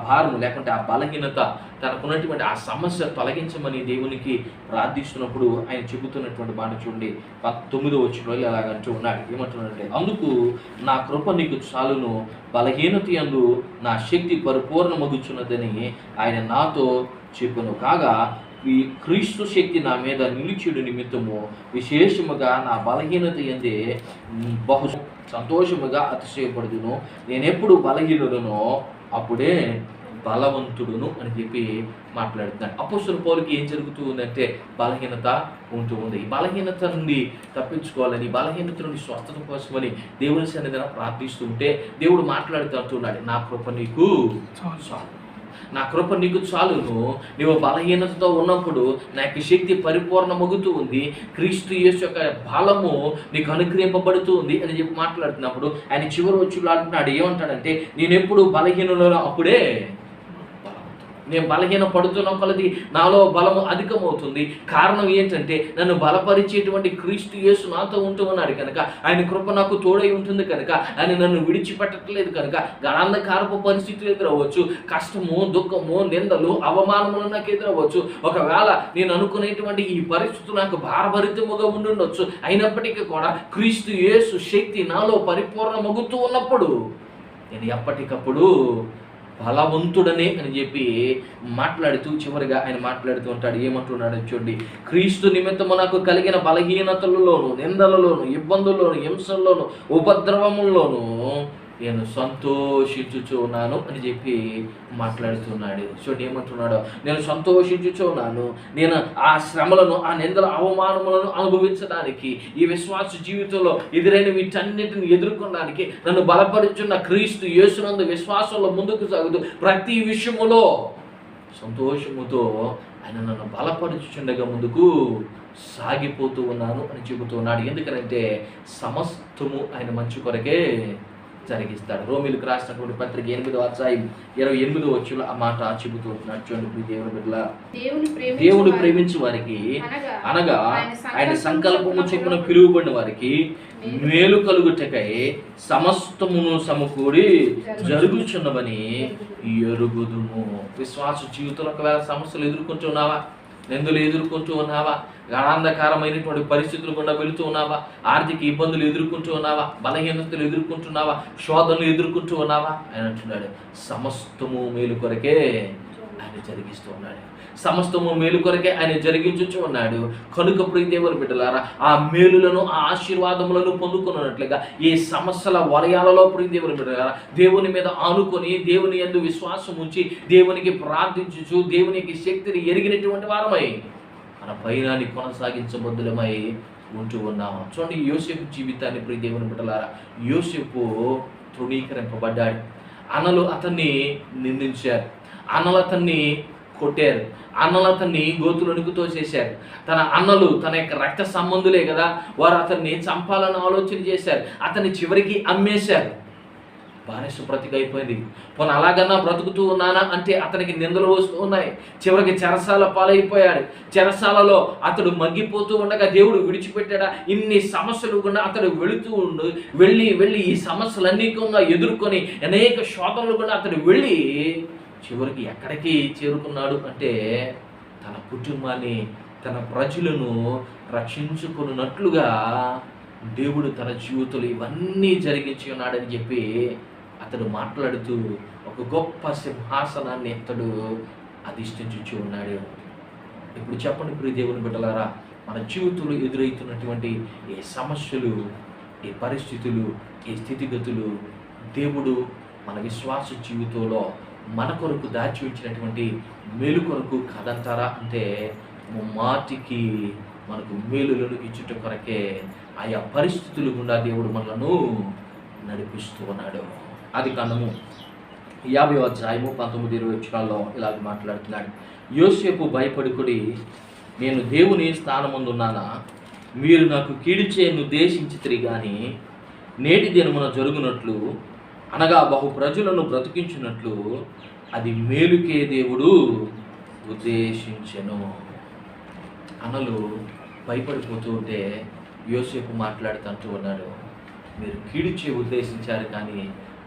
భారము లేకుంటే ఆ బలహీనత తనకున్నటువంటి ఆ సమస్య తొలగించమని దేవునికి ప్రార్థిస్తున్నప్పుడు ఆయన చెబుతున్నటువంటి మాట చూడండి. 9వ వచనంలో ఇలాగంటూ ఉన్నాడు. ఏమంటున్నాడంటే, అందుకు నా కృప నీకు చాలును, బలహీనత యందు నా శక్తి పరిపూర్ణమగుచున్నదని ఆయన నాతో చెప్పును. కాగా ఈ క్రీస్తు శక్తి నా మీద నిలిచుడు నిమిత్తము విశేషముగా నా బలహీనత యందే బహు సంతోషముగా అతిశయపడుదును. నేనెప్పుడు బలహీనుడునో అప్పుడే బలవంతుడును అని చెప్పి మాట్లాడుతున్నాడు. అపోస్తలుడు పౌలుకి ఏం జరుగుతూ ఉందంటే బలహీనత ఉంటూ ఉంది. ఈ బలహీనత నుండి తప్పించుకోవాలని, బలహీనత నుండి స్వస్థత కోసమని దేవుని సన్నిధిని ప్రార్థిస్తూ ఉంటే దేవుడు మాట్లాడుతూ అంటున్నాడు, నా కృప నీకు చాలు, నా కృప నీకు చాలును. నీవు బలహీనతతో ఉన్నప్పుడు నా యొక్క శక్తి పరిపూర్ణమగుతూ ఉంది, క్రీస్తు యేసు యొక్క బలము నీకు అనుగ్రహింపబడుతూ ఉంది అని చెప్పి మాట్లాడుతున్నప్పుడు ఆయన చివరి వచ్చి అంటున్నాడు, ఏమంటాడంటే, నేను ఎప్పుడు బలహీనులలో అప్పుడే నేను బలహీన పడుతున్న కొలది నాలో బలము అధికమవుతుంది. కారణం ఏంటంటే నన్ను బలపరిచేటువంటి క్రీస్తు యేసు నాతో ఉంటూ ఉన్నాడు కనుక, ఆయన కృప నాకు తోడై ఉంటుంది కనుక, ఆయన నన్ను విడిచిపెట్టట్లేదు కనుక, గాఢాంధకారపు పరిస్థితులు ఎదురవ్వచ్చు, కష్టము, దుఃఖము, నిందలు, అవమానములు నాకు ఎదురవ్వచ్చు. ఒకవేళ నేను అనుకునేటువంటి ఈ పరిస్థితులు నాకు భారభరితముగా ఉండుండొచ్చు. అయినప్పటికీ కూడా క్రీస్తు యేసు శక్తి నాలో పరిపూర్ణమగుతూ ఉన్నప్పుడు నేను ఎప్పటికప్పుడు బలవంతుడనే అని చెప్పి మాట్లాడుతూ చివరిగా ఆయన మాట్లాడుతూ ఉంటాడు. ఏమంటున్నాడు చూడండి, క్రీస్తు నిమిత్తము నాకు కలిగిన బలహీనతలలోను, నిందలలోను, ఇబ్బందుల్లోను, హింసల్లోను, ఉపద్రవముల్లోను నేను సంతోషించుచున్నాను అని చెప్పి మాట్లాడుతున్నాడు. చూడండి ఏమంటున్నాడు, నేను సంతోషించుచున్నాను, నేను ఆ శ్రమలను, ఆ నిందల అవమానములను అనుభవించడానికి, ఈ విశ్వాస జీవితంలో ఎదురైన వీటన్నిటిని ఎదుర్కొనడానికి నన్ను బలపరుచున్న క్రీస్తు యేసునందు విశ్వాసంలో ముందుకు సాగుతూ ప్రతి విషయములో సంతోషముతో ఆయన నన్ను బలపరుచుచుండగా ముందుకు సాగిపోతూ ఉన్నాను అని చెబుతున్నాడు. ఎందుకనంటే సమస్తము ఆయన మంచి కొరకే జరిగిస్తాడు. రోమిలకు రాసినటువంటి పత్రిక 8వ అధ్యాయం 28వ వచనంలో ఆ మాట చెబుతూ ఉంటున్నాడు. చూడండి, దేవుని బిడ్డల, దేవుడు ప్రేమించు వారికి అనగా ఆయన సంకల్పము చొప్పున పిలువబడిన వారికి మేలు కలుగుటకై సమస్తమును సమకూడి జరుగుచున్నవని ఎరుగుదుము. విశ్వాస జీవితంలో ఒకవేళ సమస్యలు ఎదుర్కొంటున్నావా, నిందలు ఎదుర్కొంటూ ఉన్నావా, గాఢాంధకారమైనటువంటి పరిస్థితులు గుండా వెళుతూ ఉన్నావా, ఆర్థిక ఇబ్బందులు ఎదుర్కొంటూ ఉన్నావా, బలహీనతలు ఎదుర్కొంటున్నావా, శోధనలు ఎదుర్కొంటూ ఉన్నావా, ఆయన అంటున్నాడు సమస్తము మేలు కొరకే ఆయన జరిగిస్తూ ఉన్నాడు. సమస్తము మేలు కొరకే ఆయన జరిగించుచు ఉన్నాడు. కనుక ప్రియ దేవుని బిడ్డలారా, ఆ మేలులను, ఆ ఆశీర్వాదములను పొందుకున్నట్లుగా ఈ సమస్యల వలయాలలో ప్రియ దేవుని బిడ్డలారా దేవుని మీద ఆనుకొని, దేవుని యందు విశ్వాసం ఉంచి, దేవునికి ప్రార్థించుచు, దేవునికి శక్తిని ఎరిగినటువంటి వారమై మన పైనాన్ని కొనసాగించబద్దులమై ఉంటూ ఉన్నాం. చూడండి, యోసేపు జీవితాన్ని ప్రియ దేవుని బిడ్డలారా, యోసేపు తృణీకరింపబడ్డాడు. అన్నలు అతన్ని నిందించారు, అన్నలు అతన్ని కొట్టారు, అన్నలు అతన్ని గోతులోనికి తోసేశారు. తన అన్నలు తన యొక్క రక్త సంబంధులే కదా, వారు అతన్ని చంపాలని ఆలోచన చేశారు. అతన్ని చివరికి అమ్మేశారు. బానిస బ్రతికి అయిపోయింది. పోనీ అలాగన్నా బ్రతుకుతూ ఉన్నానా అంటే అతనికి నిందలు వస్తూ ఉన్నాయి. చివరికి చెరసాల పాలైపోయాడు. చెరసాలలో అతడు మగ్గిపోతూ ఉండగా దేవుడు విడిచిపెట్టాడా? ఇన్ని సమస్యలు కూడా అతడు వెళ్ళి ఈ సమస్యలన్నీ కూడా ఎదుర్కొని అనేక శోధనలు కూడా అతడు వెళ్ళి చివరికి ఎక్కడికి చేరుకున్నాడు అంటే తన కుటుంబాన్ని, తన ప్రజలను రక్షించుకున్నట్లుగా దేవుడు తన జీవితంలో ఇవన్నీ జరిగించి ఉన్నాడని చెప్పి అతడు మాట్లాడుతూ ఒక గొప్ప సింహాసనాన్ని అతడు అధిష్ఠించుచు ఉన్నాడు. ఇప్పుడు చెప్పండి ప్రియ దేవుని బిడ్డలారా, మన జీవితంలో ఎదురవుతున్నటువంటి ఏ సమస్యలు, ఏ పరిస్థితులు, ఏ స్థితిగతులు దేవుడు మన విశ్వాస జీవితంలో మన కొరకు దాచి ఉంచినటువంటి మేలు కొరకు కాదంటారా అంటే మాటికి మనకు మేలులను ఇచ్చుట కొరకే ఆయా పరిస్థితులు గుండా దేవుడు మనలను నడిపిస్తూ ఉన్నాడు. ఆదికాండము 50వ అధ్యాయము 19-20 వచనాల్లో ఇలాగ మాట్లాడుతున్నాడు. యోసేపు భయపడుకుడి, నేను దేవుని స్థానమందున్నానా, మీరు నాకు కీడు చేయను ఉద్దేశించితిరి గాని నేటి దినమున జరుగునట్లు అనగా బహు ప్రజలను బ్రతికించినట్లు అది మేలుకే దేవుడు ఉద్దేశించెను. అన్నలు భయపడిపోతూ ఉంటే యోసేపు మాట్లాడుతూ ఉన్నాడు, మీరు కీడు చేయ ఉద్దేశించారు కానీ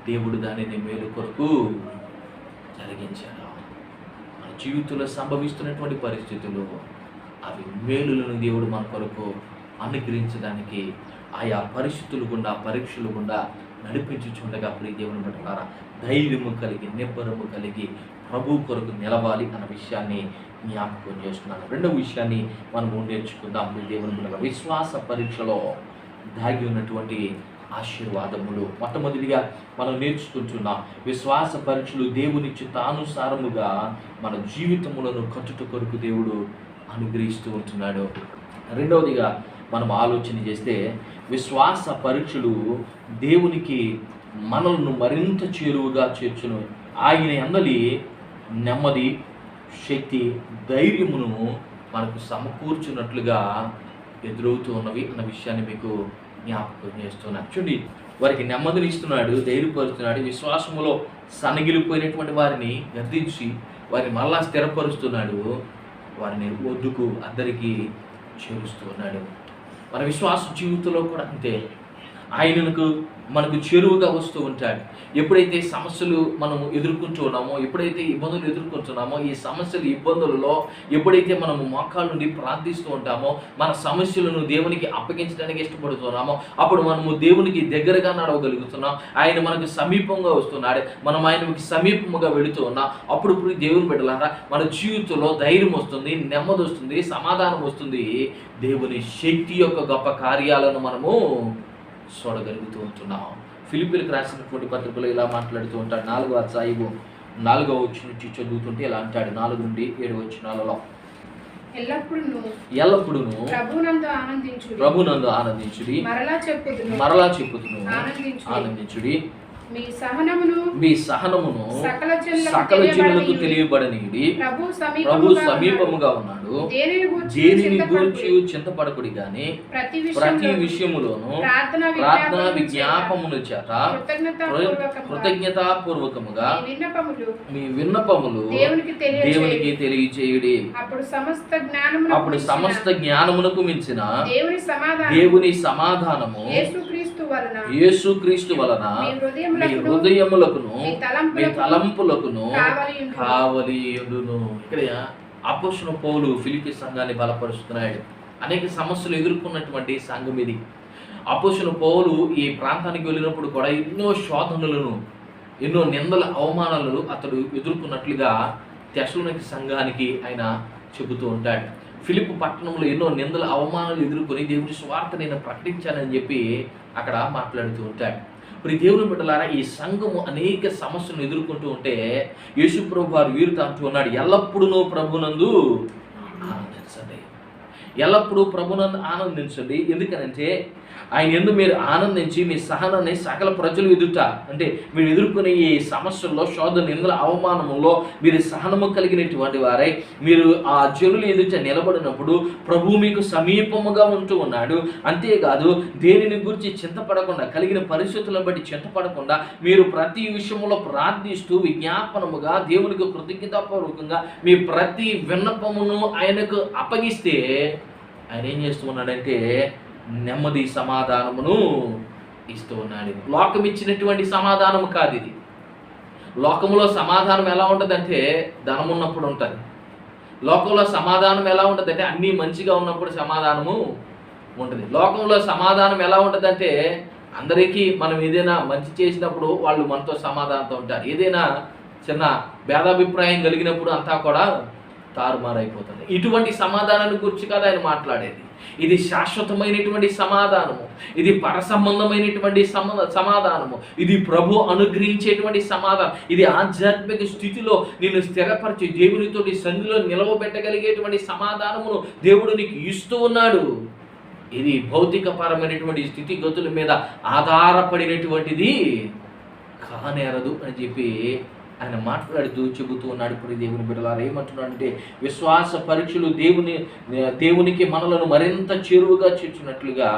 దేవుడు దానిని మేలు కొరకు జరిగించాడు. మన జీవితంలో సంభవిస్తున్నటువంటి పరిస్థితులు, అవి మేలులను దేవుడు మన కొరకు అనుగ్రహించడానికి ఆయా పరిస్థితులు గుండా, పరీక్షలు గుండా నడిపించుచుండగా ప్రియ దేవుని బిడ్డలారా, ధైర్యము కలిగి, నిబ్బరము కలిగి ప్రభు కొరకు నిలవాలి అన్న విషయాన్ని జ్ఞాపకం చేస్తున్నాను. రెండవ విషయాన్ని మనము నేర్చుకుందాం ప్రియ దేవుని బిడ్డలారా. విశ్వాస పరీక్షలో దాగి ఉన్నటువంటి ఆశీర్వాదములు. మొట్టమొదటిగా మనం నేర్చుకుంటున్నాం, విశ్వాస పరీక్షలు దేవుని చిత్తానుసారముగా మన జీవితములను కట్టుట కొరకు దేవుడు అనుగ్రహిస్తూ ఉంటున్నాడు. రెండవదిగా మనం ఆలోచన చేస్తే, విశ్వాస పరీక్షలు దేవునికి మనల్ని మరింత చేరువుగా చేర్చును. ఆయన యందలి నెమ్మది, శక్తి, ధైర్యమును మనకు సమకూర్చున్నట్లుగా ఎదురవుతూ ఉన్నవి అన్న విషయాన్ని మీకు జ్ఞాపకం చేస్తున్నాను. చూడండి, వారికి నెమ్మదిని ఇస్తున్నాడు, ధైర్యపరుస్తున్నాడు. విశ్వాసములో సన్నగిలిపోయినటువంటి వారిని గద్దించి వారిని మళ్ళా స్థిరపరుస్తున్నాడు. వారిని ఒడ్డుకు అందరికీ చేరుస్తూ ఉన్నాడు. మన విశ్వాస జీవితంలో కూడా అంతే. ఆయనకు మనకు చేరువుగా వస్తూ ఉంటాడు. ఎప్పుడైతే సమస్యలు మనము ఎదుర్కొంటూ ఉన్నామో, ఎప్పుడైతే ఇబ్బందులు ఎదుర్కొంటున్నామో, ఈ సమస్యలు, ఇబ్బందులలో ఎప్పుడైతే మనము మోకాళ్ళ నుండి ప్రార్థిస్తూ ఉంటామో, మన సమస్యలను దేవునికి అప్పగించడానికి ఇష్టపడుతున్నామో, అప్పుడు మనము దేవునికి దగ్గరగా నడవగలుగుతున్నాం. ఆయన మనకు సమీపంగా వస్తున్నాడు, మనం ఆయనకి సమీపముగా వెళుతూ ఉన్నాం. అప్పుడు దేవుని బిడ్డలారా, మన జీవితంలో ధైర్యం వస్తుంది, నెమ్మది వస్తుంది, సమాధానం వస్తుంది. దేవుని శక్తి యొక్క గొప్ప కార్యాలను మనము చూడగలుగుతూ ఉంటున్నాం. ఫిలిప్పీలకు రాసినటువంటి పత్రికలో ఇలా మాట్లాడుతూ ఉంటాడు. 4వ అధ్యాయము 4వ వచనం నుంచి చదువుతుంటే ఇలా అంటాడు. 4 నుండి 7 వచనాలలో, ఎల్లప్పుడూ ప్రభునందు ఆనందించుడి, మరలా చెప్పుదును ఆనందించుడి, మీ సహనమును సకల జనులకు తెలియబడనీయుడి, ప్రభు సమీపముగా ఉన్నాడు, దేనిని గూర్చి చింతపడకుడి గాని ప్రతి విషయములోను ప్రార్థన విజ్ఞాపముల చేత కృతజ్ఞతాపూర్వకముగా మీ విన్నపములు దేవునికి తెలియచేయుడి. అప్పుడు సమస్త జ్ఞానమునకు మించిన దేవుని సమాధానము యేసుక్రీస్తు వలన మీ హృదయములకును మీ తలంపులకును కావలియుండును. ఇక్కడ అపోస్తలుడైన పౌలు ఫిలిప్పీ సంఘాన్ని బలపరుస్తున్నాడు. అనేక సమస్యలు ఎదుర్కొన్నటువంటి సంఘం ఇది. అపోస్తలుడైన పౌలు ఈ ప్రాంతానికి వెళ్ళినప్పుడు కూడా ఎన్నో శోధనలను, ఎన్నో నిందల, అవమానాలను అతడు ఎదుర్కొన్నట్లుగా తెస్సలోనిక సంఘానికి ఆయన చెబుతూ ఉంటాడు. ఫిలిప్పు పట్టణంలో ఎన్నో నిందల, అవమానాలు ఎదుర్కొని దేవుని సువార్త నేను ప్రకటించానని చెప్పి అక్కడ మాట్లాడుతూ ఉంటాడు. మరి దేవుని బిడ్డలారా, ఈ సంఘము అనేక సమస్యలను ఎదుర్కొంటూ ఉంటే యేసు ప్రభు వారు వీరుతో అంటూ ఉన్నాడు, ఎల్లప్పుడూ ప్రభునందు ఆనందించండి, ఎల్లప్పుడూ ప్రభునందు ఆనందించండి. ఎందుకనంటే ఆయన యందు మీరు ఆనందించి మీ సహనాన్ని సకల ప్రజలు ఎదుట, అంటే మీరు ఎదుర్కొనే ఈ సమస్యల్లో, శోధన, నిందల, అవమానములో మీరు సహనము కలిగినటువంటి వారై మీరు ఆ జనులు ఎదుట నిలబడినప్పుడు ప్రభు మీకు సమీపముగా ఉంటూ ఉన్నాడు. అంతేకాదు, దేనిని గురించి చింతపడకుండా, కలిగిన పరిస్థితులను బట్టి చింతపడకుండా మీరు ప్రతి విషయంలో ప్రార్థిస్తూ విజ్ఞాపనముగా దేవునికి కృతజ్ఞతాపూర్వకంగా మీ ప్రతి విన్నపమును ఆయనకు అప్పగిస్తే ఆయన ఏం చేస్తూ ఉన్నాడంటే నెమ్మది, సమాధానమును ఇస్తూ ఉన్నాడు. లోకం ఇచ్చినటువంటి సమాధానము కాదు ఇది. లోకంలో సమాధానం ఎలా ఉంటుందంటే ధనం ఉన్నప్పుడు ఉంటుంది. లోకంలో సమాధానం ఎలా ఉంటుందంటే అన్నీ మంచిగా ఉన్నప్పుడు సమాధానము ఉంటుంది. లోకంలో సమాధానం ఎలా ఉంటుందంటే అందరికీ మనం ఏదైనా మంచి చేసినప్పుడు వాళ్ళు మనతో సమాధానంతో ఉంటారు. ఏదైనా చిన్న భేదాభిప్రాయం కలిగినప్పుడు అంతా కూడా తారుమారైపోతుంది. ఇటువంటి సమాధానాన్ని గురించి కాదు ఆయన మాట్లాడేది. ఇది శాశ్వతమైనటువంటి సమాధానము, ఇది పరసంబంధమైనటువంటి సమాధానము, ఇది ప్రభు అనుగ్రహించేటువంటి సమాధానం, ఇది ఆధ్యాత్మిక స్థితిలో నిన్ను స్థిరపరిచి దేవునితో సంధిలో నిలవబెట్టగలిగేటువంటి సమాధానమును దేవుడు నీకు ఇస్తూ ఉన్నాడు. ఇది భౌతికపరమైనటువంటి స్థితిగతుల మీద ఆధారపడినటువంటిది కానేరదు అని చెప్పి ఆయన మాట్లాడుతూ చెబుతూ ఉన్నాడు. ఇప్పుడు దేవుని బిడ్డలారా, ఏమంటున్నాడు అంటే విశ్వాస పరీక్షలు దేవునికి మనలను మరింత చేరువుగా చేర్చినట్లుగా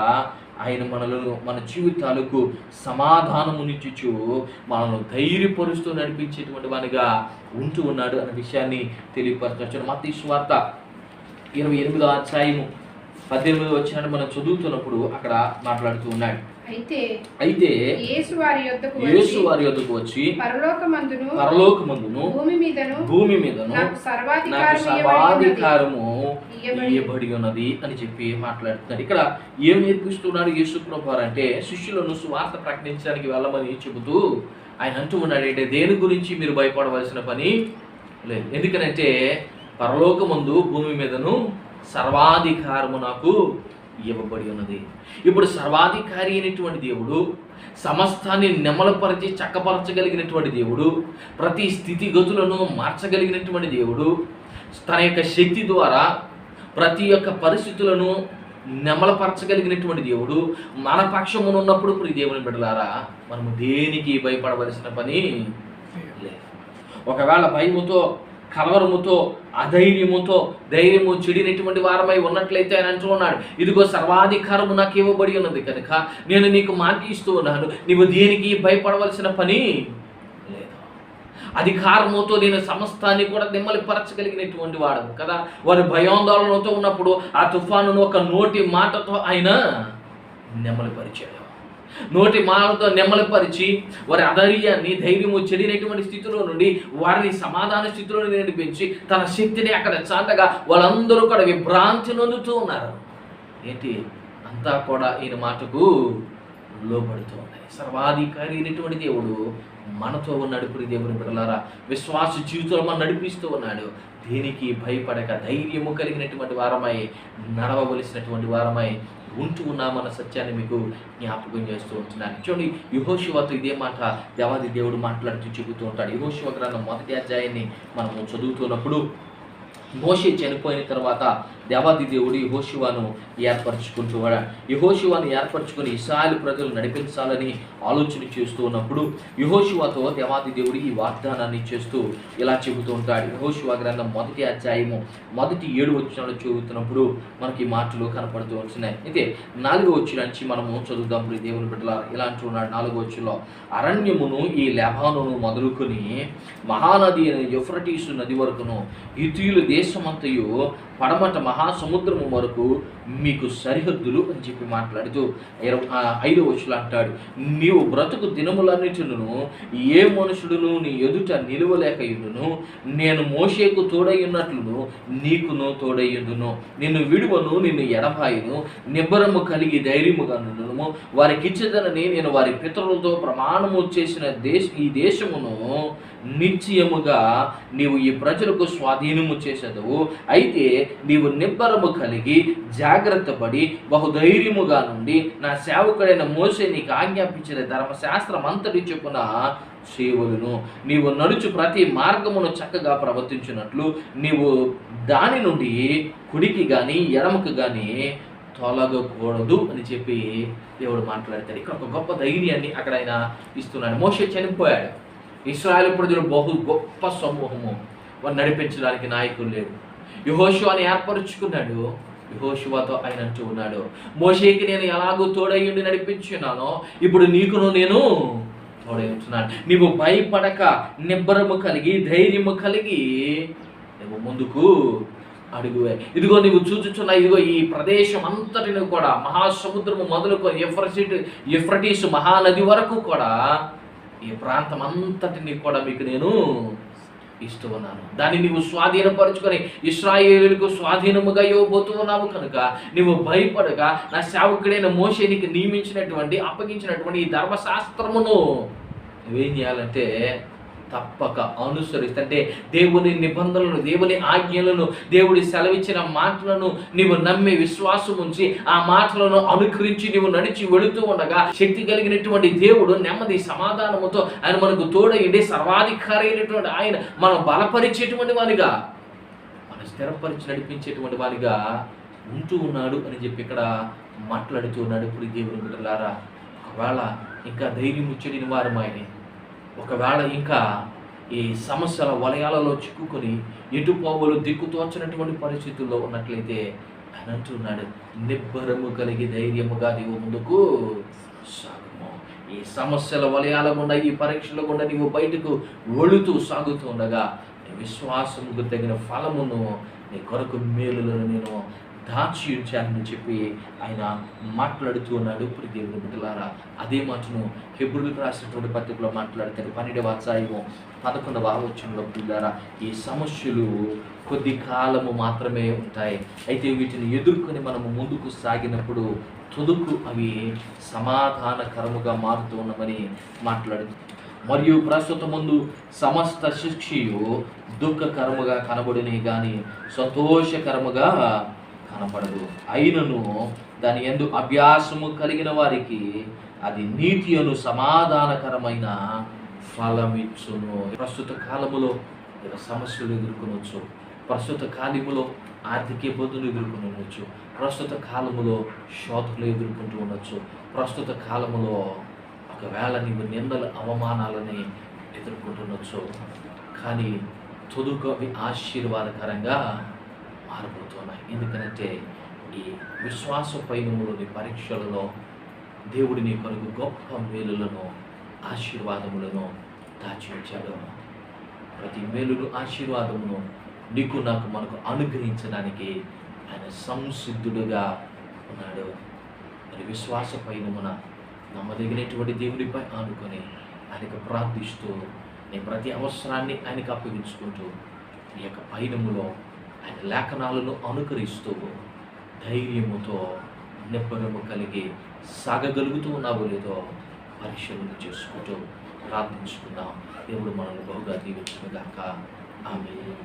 ఆయన మనలను, మన జీవితాలకు సమాధానమునిచ్చు మనల్ని ధైర్యపరుస్తూ నడిపించేటువంటి వానిగా ఉంటూ ఉన్నాడు అనే విషయాన్ని తెలియపరచవచ్చు. మత్తయి సువార్త 28వ అధ్యాయము 18 వచనాన్ని మనం చదువుతున్నప్పుడు అక్కడ మాట్లాడుతూ ఉన్నాడు. అయితే యేసు వారి యొద్దకు వచ్చి పరలోకమందును భూమి మీదను నాకు సర్వాధికారము ఇయ్యబడి ఉన్నది అని చెప్పి మాట్లాడుతున్నాడు. ఇక్కడ ఏం నేర్పిస్తున్నాడు యేసు ప్రభువారు అంటే, శిష్యులను సువార్త ప్రకటించడానికి వెళ్ళమని చెబుతూ ఆయన అంటూ ఉన్నాడంటే, దేని గురించి మీరు భయపడవలసిన పని లేదు. ఎందుకనంటే పరలోకమందు భూమి మీదను సర్వాధికారము నాకు ఇవ్వబడి ఉన్నది. ఇప్పుడు సర్వాధికారి అయినటువంటి దేవుడు, సమస్తాన్ని నెమలపరిచి చక్కపరచగలిగినటువంటి దేవుడు, ప్రతి స్థితిగతులను మార్చగలిగినటువంటి దేవుడు, తన యొక్క శక్తి ద్వారా ప్రతి ఒక్క పరిస్థితులను నెమలపరచగలిగినటువంటి దేవుడు మన పక్షమున ఉన్నప్పుడు ఇప్పుడు దేవుని బిడ్డలారా మనము దేనికి భయపడవలసిన పని లేదు. ఒకవేళ భయముతో, కలవరముతో, అధైర్యముతో, ధైర్యము చెడినటువంటి వారమై ఉన్నట్లయితే ఆయన అంటూ ఉన్నాడు, ఇదిగో సర్వాధికారము నాకు ఇవ్వబడి ఉన్నది కనుక నేను నీకు మాట ఇస్తూ ఉన్నాను, నీవు దేనికి భయపడవలసిన పని లేదు. అధికారముతో నేను సమస్తాన్ని కూడా నెమ్మలిపరచగలిగినటువంటి వాడు కదా. వారి భయాందోళనతో ఉన్నప్పుడు ఆ తుఫానును ఒక నోటి మాటతో ఆయన నెమ్మలిపరిచాడు. నోటి మాటతో నెమ్మలిపరిచి వారి అధైర్యాన్ని, ధైర్యము చెడినటువంటి స్థితిలో నుండి వారిని సమాధాన స్థితిలో నడిపించి తన శక్తిని అక్కడ చాటగా వాళ్ళందరూ కూడా విభ్రాంతి నొందుతూ ఉన్నారు. ఏంటి అంతా కూడా ఈయన మాటకు లోబడుతూ ఉన్నాయి. సర్వాధికారి అయినటువంటి దేవుడు మనతో ఉన్నాడు. ప్రియ దేవుని బిడ్డలారా, విశ్వాస జీవితంలో మనం నడిపిస్తూ ఉన్నాడు. దేనికి భయపడక ధైర్యము కలిగినటువంటి వారమై నడవవలసినటువంటి వారమై ఉంటూ ఉన్నామన్న సత్యాన్ని మీకు జ్ఞాపకం చేస్తూ ఉంటున్నాను. చూడండి, యెహోషువతో ఇదే మాట దేవాది దేవుడు మాట్లాడుతూ చెబుతూ ఉంటాడు. యెహోషువ గ్రంథం 1వ అధ్యాయాన్ని మనము చదువుతున్నప్పుడు, మోషే చనిపోయిన తర్వాత దేవాది దేవుడు యెహోషువను ఏర్పరచుకుని ఇశ్రాయేలు ప్రజలు నడిపించాలని ఆలోచన చేస్తూ ఉన్నప్పుడు యెహోషువతో దేవాది దేవుడు ఈ వాగ్దానాన్ని చేస్తూ ఇలా చెబుతూ ఉంటాడు. యెహోషువ గ్రంథం 1వ అధ్యాయము 7 వచనాలు చదువుతున్నప్పుడు మనకి మాటలు కనపడుతూ వచ్చినాయి. అయితే 4వ వచనం నుంచి మనము చదువుదాం. దేవుని బిడ్డలారా, ఇలా అంటున్నాడు 4వ వచనంలో, అరణ్యమును ఈ లెబానోను మొదలుకొని మహానది అయిన యూఫ్రటీసు నది వరకును హిత్తీయుల దేశమంతయు పడమట మహాసముద్రము వరకు మీకు సరిహద్దులు అని చెప్పి మాట్లాడుతూ 5వ వచనంలో అంటాడు, నీవు బ్రతుకు దినములన్నిటిను ఏ మనుషుడును నీ ఎదుట నిలువలేకయుండును, నేను మోషేకు తోడయ్యున్నట్లును నీకును తోడయ్యుండును, నిన్ను విడువను, నిన్ను ఎడబాయును, నిబ్బరము కలిగి ధైర్యముగా నుండును, వారికిచ్చదనని నేను వారి పితరులతో ప్రమాణము చేసిన ఈ దేశమును నిశ్చయముగా నీవు ఈ ప్రజలకు స్వాధీనము చేసేదవు. అయితే నీవు నిబ్బరము కలిగి జాగ్రత్త పడి బహుధైర్యముగా నుండి నా సేవకుడైన మోషే నీకు ఆజ్ఞాపించిన ధర్మశాస్త్రం అంతటి చొప్పున సేవలను నీవు నడుచు ప్రతి మార్గమును చక్కగా ప్రవర్తించినట్లు నీవు దాని నుండి కుడికి కానీ ఎడమకు కానీ తొలగకూడదు అని చెప్పి దేవుడు మాట్లాడతాడు. ఇక్కడ ఒక గొప్ప ధైర్యాన్ని అక్కడ ఆయన ఇస్తున్నాడు. మోషే చనిపోయాడు. ఇశ్రాయేలు ప్రజలు బహు గొప్ప సమూహము, వారు నడిపించడానికి నాయకులు లేడు. యెహోషువని ఏర్పరుచుకున్నాడు. యెహోషువతో ఆయన అంటూ ఉన్నాడు, మోషేకి నేను ఎలాగో తోడయ్యుండి నడిపించున్నానో ఇప్పుడు నీకును నేను తోడై ఉంటున్నాను. నీవు భయపడక నిబ్బరము కలిగి ధైర్యము కలిగి నువ్వు ముందుకు అడుగువే. ఇదిగో నీవు చూచుచున్నా, ఇదిగో ఈ ప్రదేశం అంతటిని కూడా మహాసముద్రము మొదలుకొని యూఫ్రటీసు మహానది వరకు కూడా ఈ ప్రాంతం అంతటిని కూడా మీకు నేను ఇస్తూ ఉన్నాను. దాన్ని నీవు స్వాధీనపరుచుకొని ఇశ్రాయేలులకు స్వాధీనముగా ఇవ్వబోతూ ఉన్నావు కనుక నీవు భయపడక నా సేవకుడైన మోషే నీకు అప్పగించినటువంటి ఈ ధర్మశాస్త్రమును నువ్వేం చేయాలంటే తప్పక అనుసరిస్తే దేవుని నిబంధనలను, దేవుని ఆజ్ఞలను, దేవుడి సెలవిచ్చిన మాటలను నీవు నమ్మి విశ్వాసం ఉంచి ఆ మాటలను అనుకరించి నీవు నడిచి వెళుతూ ఉండగా శక్తి కలిగినటువంటి దేవుడు నెమ్మది సమాధానముతో ఆయన మనకు తోడయ్యండి సర్వాధికారి అయినటువంటి ఆయన మనం బలపరిచేటువంటి వారిగా, మనం స్థిరపరిచి నడిపించేటువంటి వారిగా ఉంటూ ఉన్నాడు అని చెప్పి ఇక్కడ మాట్లాడుతూ ఉన్నాడు. ఇప్పుడు దేవుని బిడ్డలారా, ఒకవేళ ఇంకా ధైర్యం చెడిన వారమైనా, ఒకవేళ ఇంకా ఈ సమస్యల వలయాలలో చిక్కుకొని ఎటుపోవలు దిక్కుతోచినటువంటి పరిస్థితుల్లో ఉన్నట్లయితే ఆయన అంటున్నాడు, నిబ్బరము కలిగి ధైర్యముగా నీవు ముందుకు సాగుము. ఈ సమస్యల వలయాల గుండా, ఈ పరీక్షల గుండా నీవు బయటకు వెళుతూ సాగుతూ ఉండగా నీ విశ్వాసముకు తగిన ఫలమును, నీ కొరకు మేలులను నేను దాచి ఉంచానని చెప్పి ఆయన మాట్లాడుతూ ఉన్నాడు. ప్రియ దేవుని బిడ్డలారా, అదే మాటను హెబ్రీయులకు రాసినటువంటి పత్రికలో మాట్లాడతారు. 12వ అధ్యాయము 11వ వచనంలో పిల్లారా, ఈ సమస్యలు కొద్ది కాలము మాత్రమే ఉంటాయి. అయితే వీటిని ఎదుర్కొని మనము ముందుకు సాగినప్పుడు తుదుకు అవి సమాధానకరముగా మారుతూ ఉన్నామని మాట్లాడుతుంది. మరియు ప్రస్తుత ముందు సమస్త శిక్షయు దుఃఖకరముగా కనబడునే గాని సంతోషకరముగా కనపడదు. అయినను దాని యందు అభ్యాసము కలిగిన వారికి అది నీతి అను సమాధానకరమైన ఫలమిచ్చును. ప్రస్తుత కాలములో సమస్యలు ఎదుర్కొనవచ్చు. ప్రస్తుత కాలములో ఆర్థిక ఇబ్బందులు ఎదుర్కొనవచ్చు. ప్రస్తుత కాలములో శోధనలు ఎదుర్కొంటూ ఉండొచ్చు. ప్రస్తుత కాలములో ఒకవేళ నీవు నిందల అవమానాలని ఎదుర్కొంటుండొచ్చు. కానీ తుదుకు అవి ఆశీర్వాదకరంగా మారబోతున్నాయి. ఎందుకంటే ఈ విశ్వాస పైనములోని పరీక్షలలో దేవుడి నీ కొరకు గొప్ప మేలులను ఆశీర్వాదములను దాచి ఉంచాడు. ప్రతి మేలును ఆశీర్వాదమును నీకు నాకు మనకు అనుగ్రహించడానికి ఆయన సంసిద్ధుడుగా ఉన్నాడు. మరి విశ్వాస పైనమున నమ్మదగినటువంటి దేవుడిపై ఆనుకొని ఆయనకు ప్రార్థిస్తూ నీ ప్రతి అవసరాన్ని ఆయనకు అప్పగించుకుంటూ నీ యొక్క పయనములో ఆయన లేఖనాలను అనుకరిస్తూ ధైర్యముతో నిబ్బరము కలిగి సాగగలుగుతూ ఉన్నావో లేదో పరిశీలన చేసుకుంటూ ప్రార్థించుకుందాం. దేవుడు మనల్ని బహుగా దీవించును గాక. ఆమేన్.